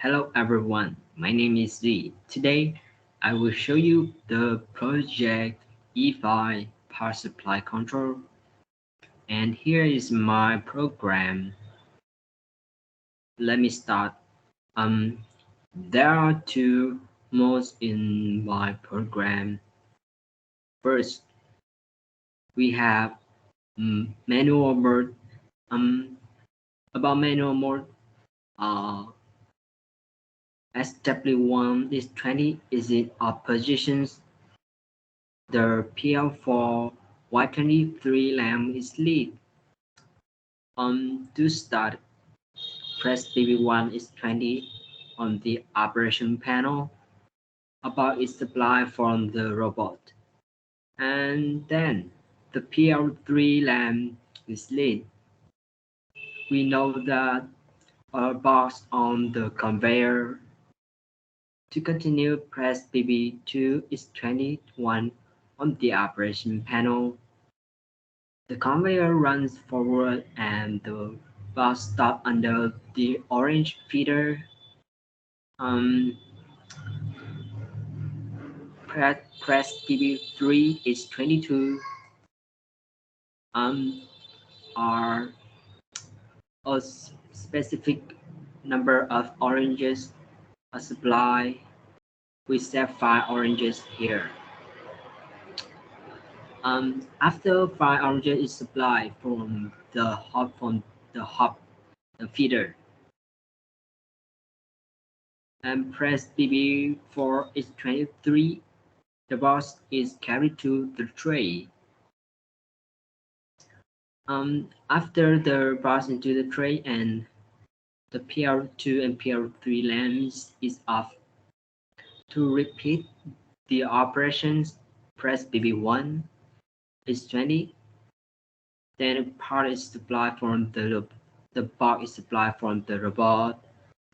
Hello everyone, my name is Z. Today I will show you the project E5 power supply control, and here is my program. Let me start. There are two modes in my program. First, we have manual mode. About manual mode, uh, SW1 is 20 is in up positions. The PL4 Y23 lamp is lit. To start, press PB1 is 20 on the operation panel. About is supply from the robot. And then the PL3 lamp is lit. We know that a box on the conveyor. To continue, press PB2 is 21 on the operation panel. The conveyor runs forward and the bus stops under the orange feeder. Um, press PB3 is 22. Are a specific number of oranges a supply. We set 5 oranges here. After 5 oranges is supplied from the the feeder, and press PB4 is 23. The box is carried to the tray. After the box into the tray and the PL2 and PL3 lamps is off. To repeat the operations, press PB1 is 20. Then part is supplied from the box is supplied from the robot.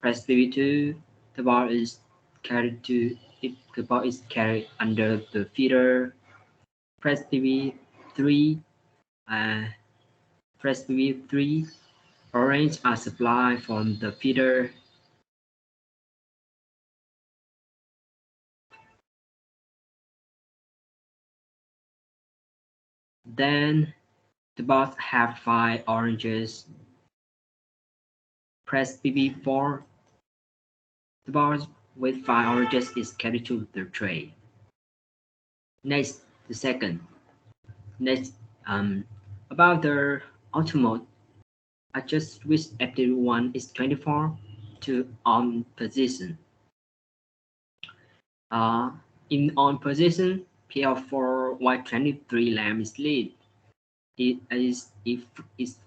Press PB2. The bar is carried to the bar is carried under the feeder. Press PB3. Press PB3. Orange are supplied from the feeder. Then the box have 5 oranges. Press PB4. The box with 5 oranges is carried to the tray. Next, the second. Next, about the auto mode, I just switched FW1 is 24 to on position. In on position, PL4 Y23 lamp is lit. It is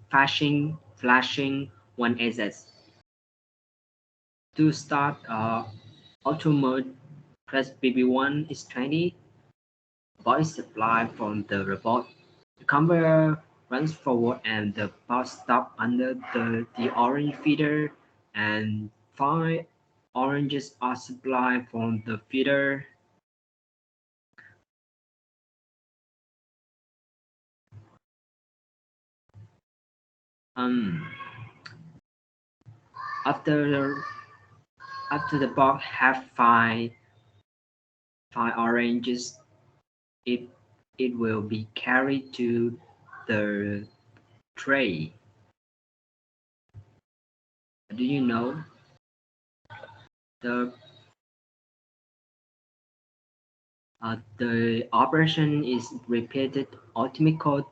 flashing 1 SS. To start auto mode, press BB1 is 20. Voice supply from the robot. The conveyor runs forward and the bus stops under the orange feeder, and 5 oranges are supplied from the feeder. After the box have 5 oranges, it will be carried to the tray. Do you know the operation is repeated automatically.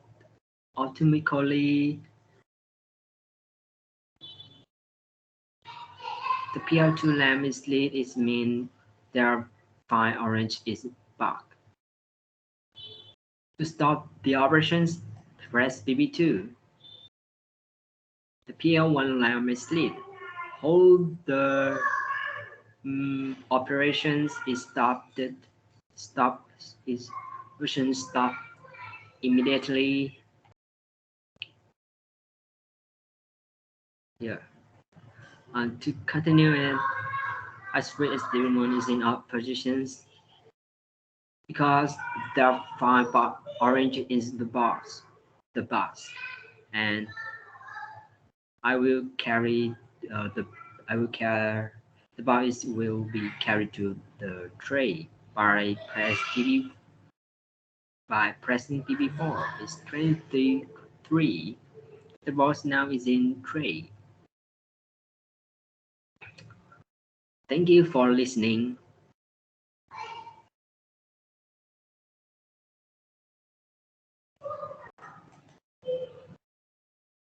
The PL2 lamp is lit. It means there are 5 orange is back. To stop the operations, press BB2. The PL1 lamp is lit. Hold the operations is stopped. Stop is operation stop immediately. Yeah. And to continue it, as well as the one is in up positions, because there are 5 orange in the box, and I will carry the The box will be carried to the tray by pressing PB4. It's 23. The box now is in tray. Thank you for listening.